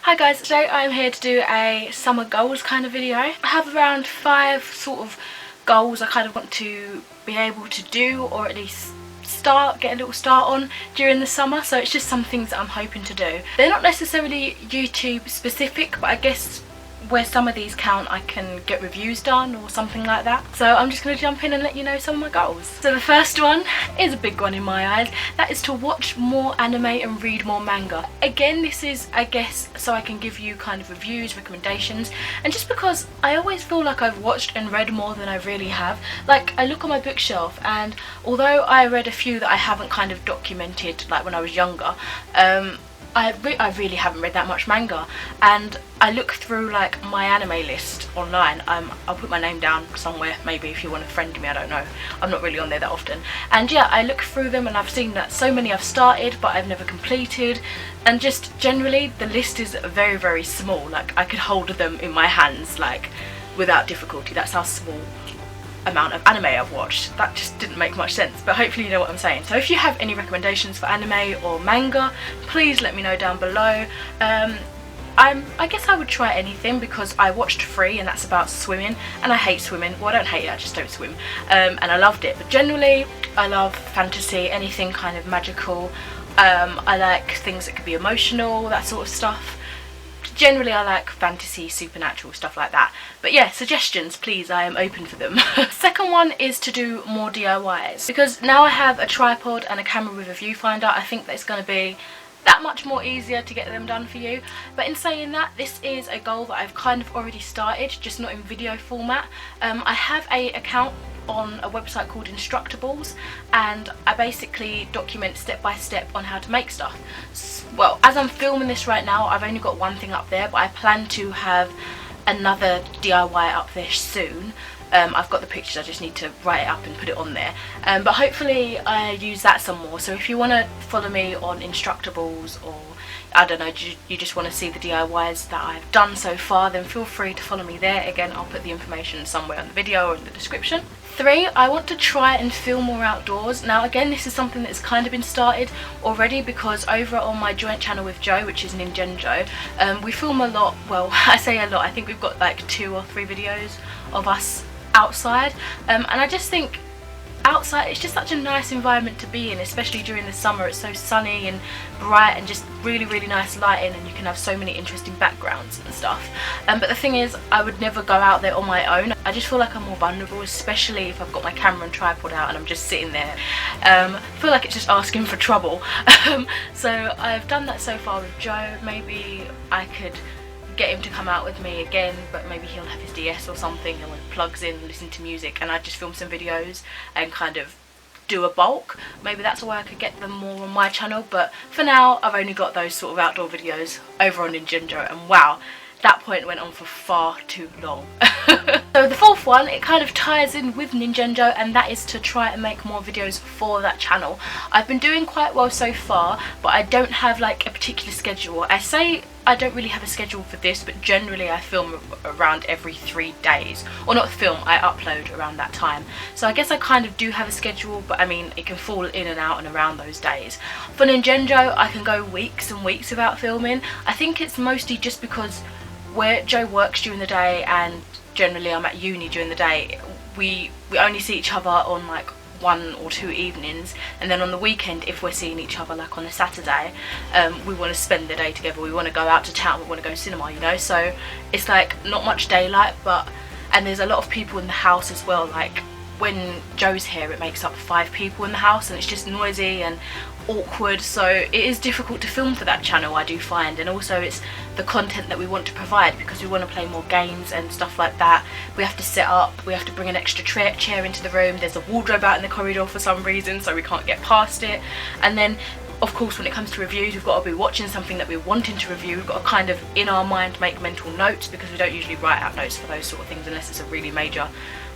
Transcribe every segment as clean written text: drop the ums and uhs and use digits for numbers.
Hi guys, today I'm here to do a summer goals kind of video. I have around 5 sort of goals I kind of want to be able to do, or at least get a little start on during the summer. So it's just some things that I'm hoping to do. They're not necessarily YouTube specific, but I guess where some of these count I can get reviews done or something like that. So I'm just going to jump in and let you know some of my goals. So the first one is a big one in my eyes. That is to watch more anime and read more manga. Again, this is, I guess, so I can give you kind of reviews, recommendations, and just because I always feel like I've watched and read more than I really have. Like, I look on my bookshelf, and although I read a few that I haven't kind of documented like when I was younger, I really haven't read that much manga, and I look through like my anime list online. I'll put my name down somewhere, maybe if you want to friend me, I don't know. I'm not really on there that often. And yeah, I look through them and I've seen that so many I've started but I've never completed, and just generally the list is very, very small. Like, I could hold them in my hands like without difficulty. That's how small amount of anime I've watched. That just didn't make much sense, but hopefully you know what I'm saying. So if you have any recommendations for anime or manga, please let me know down below. I guess I would try anything, because I watched 3 and that's about swimming, and I hate swimming. Well, I don't hate it, I just don't swim. And I loved it, but generally I love fantasy, anything kind of magical. I like things that could be emotional, that sort of stuff. Generally I like fantasy, supernatural, stuff like that. But yeah, suggestions please, I am open for them. Second one is to do more DIYs, because now I have a tripod and a camera with a viewfinder. I think that it's going to be that much more easier to get them done for you. But in saying that, this is a goal that I've kind of already started, just not in video format. I have an account on a website called Instructables, and I basically document step by step on how to make stuff. Well, as I'm filming this right now, I've only got one thing up there, but I plan to have another DIY up there soon. I've got the pictures, I just need to write it up and put it on there. But hopefully I use that some more. So if you want to follow me on Instructables, or I don't know, you just want to see the DIYs that I've done so far, then feel free to follow me there. Again, I'll put the information somewhere in the video or in the description. 3, I want to try and film more outdoors. Now again, this is something that's kind of been started already, because over on my joint channel with Joe, which is Ninjenjo, we film a lot. Well, I say a lot, I think we've got like 2 or 3 videos of us outside, and I just think outside it's just such a nice environment to be in, especially during the summer. It's so sunny and bright and just really, really nice lighting, and you can have so many interesting backgrounds and stuff. But the thing is, I would never go out there on my own. I just feel like I'm more vulnerable, especially if I've got my camera and tripod out and I'm just sitting there. I feel like it's just asking for trouble. So I've done that so far with Joe. Maybe I could get him to come out with me again, but maybe he'll have his DS or something and when he plugs in, listen to music, and I just film some videos and kind of do a bulk. Maybe that's why I could get them more on my channel, but for now I've only got those sort of outdoor videos over on Ninjenjo, and wow, that point went on for far too long. So the 4th one, it kind of ties in with Ninjenjo, and that is to try and make more videos for that channel. I've been doing quite well so far, but I don't have like a particular schedule. I say I don't really have a schedule for this, but generally I film around every 3 days. Or not film, I upload around that time. So I guess I kind of do have a schedule, but I mean, it can fall in and out and around those days. For Ninjenjo, I can go weeks and weeks without filming. I think it's mostly just because where Joe works during the day and generally I'm at uni during the day, we only see each other on like 1 or 2 evenings, and then on the weekend, if we're seeing each other like on a Saturday, we want to spend the day together. We want to go out to town, we want to go cinema, you know. So it's like not much daylight, and there's a lot of people in the house as well. Like when Joe's here, it makes up 5 people in the house, and it's just noisy and awkward, so it is difficult to film for that channel, I do find. And also it's the content that we want to provide, because we want to play more games and stuff like that. We have to set up, we have to bring an extra chair into the room. There's a wardrobe out in the corridor for some reason, so we can't get past it. And then of course when it comes to reviews, we've got to be watching something that we're wanting to review. We've got to kind of in our mind make mental notes, because we don't usually write out notes for those sort of things unless it's a really major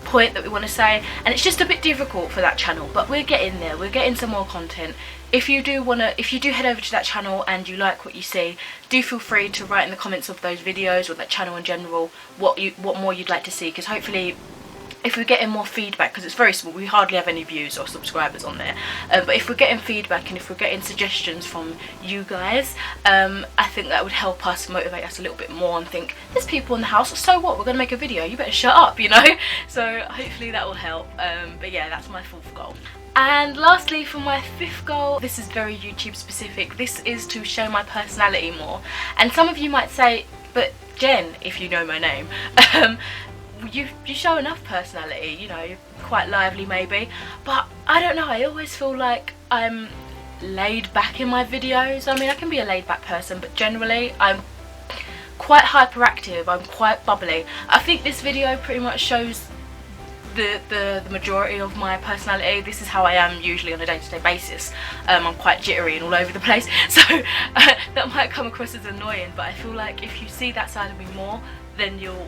point that we want to say, and it's just a bit difficult for that channel. But we're getting there, we're getting some more content. If you do head over to that channel and you like what you see, do feel free to write in the comments of those videos or that channel in general what more you'd like to see, because hopefully if we're getting more feedback, because it's very small, we hardly have any views or subscribers on there, but if we're getting feedback and if we're getting suggestions from you guys, I think that would help us, motivate us a little bit more, and think, there's people in the house, so what, we're gonna make a video, you better shut up, you know. So hopefully that will help. But yeah, that's my 4th goal. And lastly, for my 5th goal, this is very YouTube specific, this is to show my personality more. And some of you might say, but Jen, if you know my name, you show enough personality, you know, you're quite lively maybe, but I don't know, I always feel like I'm laid back in my videos. I mean, I can be a laid back person, but generally I'm quite hyperactive, I'm quite bubbly. I think this video pretty much shows the majority of my personality. This is how I am usually on a day-to-day basis. I'm quite jittery and all over the place, so that might come across as annoying, but I feel like if you see that side of me more, then you'll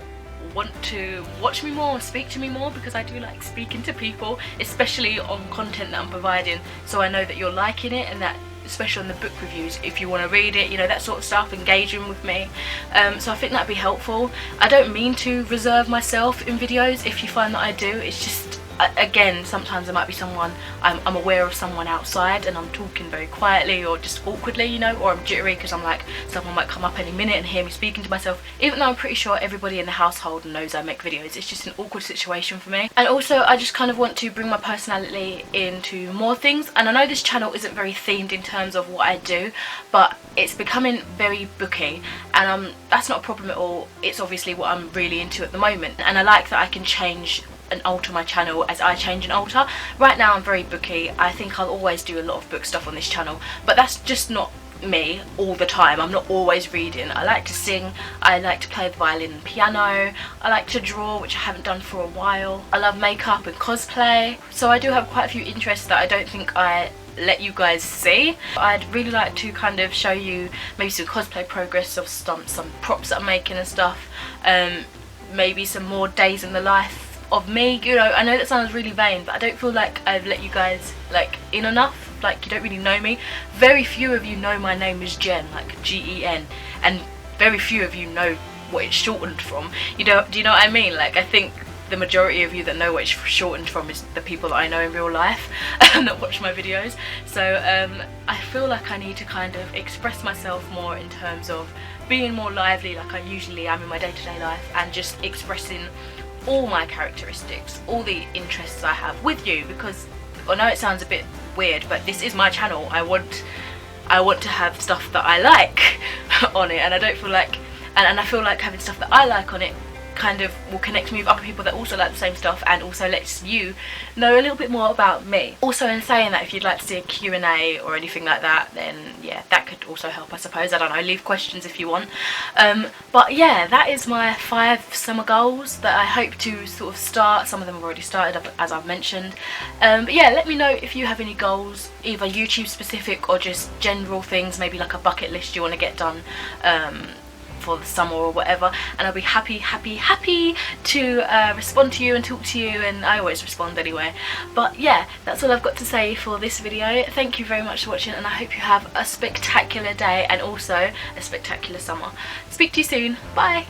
want to watch me more and speak to me more, because I do like speaking to people, especially on content that I'm providing, so I know that you're liking it, and that especially on the book reviews, if you want to read it, you know, that sort of stuff, engaging with me. So I think that'd be helpful. I don't mean to reserve myself in videos. If you find that I do, it's just, again, sometimes there might be someone, I'm aware of someone outside and I'm talking very quietly or just awkwardly, you know, or I'm jittery because I'm like, someone might come up any minute and hear me speaking to myself, even though I'm pretty sure everybody in the household knows I make videos. It's just an awkward situation for me. And also, I just kind of want to bring my personality into more things, and I know this channel isn't very themed in terms of what I do, but it's becoming very booky, and that's not a problem at all. It's obviously what I'm really into at the moment, and I like that I can change and alter my channel as I change and alter. Right now I'm very booky. I think I'll always do a lot of book stuff on this channel, but that's just not me all the time. I'm not always reading. I like to sing, I like to play the violin and piano, I like to draw, which I haven't done for a while. I love makeup and cosplay, so I do have quite a few interests that I don't think I let you guys see. I'd really like to kind of show you maybe some cosplay progress of some props that I'm making and stuff, maybe some more days in the life of me. You know, I know that sounds really vain, but I don't feel like I've let you guys like in enough. Like, you don't really know me. Very few of you know my name is Jen, like G-E-N, and very few of you know what it's shortened from. You know, do you know what I mean? Like, I think the majority of you that know what it's shortened from is the people that I know in real life and that watch my videos. So I feel like I need to kind of express myself more in terms of being more lively like I usually am in my day-to-day life, and just expressing all my characteristics, all the interests I have with you, because I know it sounds a bit weird, but this is my channel. I want to have stuff that I like on it, and I don't feel like, and I feel like having stuff that I like on it kind of will connect me with other people that also like the same stuff, and also lets you know a little bit more about me. Also, in saying that, if you'd like to see a Q&A or anything like that, then yeah, that could also help, I suppose. I don't know, leave questions if you want. But yeah, that is my 5 summer goals that I hope to sort of start. Some of them have already started, as I've mentioned. But yeah, let me know if you have any goals, either YouTube specific or just general things, maybe like a bucket list you want to get done for the summer or whatever, and I'll be happy to respond to you and talk to you, and I always respond anyway. But yeah, that's all I've got to say for this video. Thank you very much for watching, and I hope you have a spectacular day and also a spectacular summer. Speak to you soon. Bye.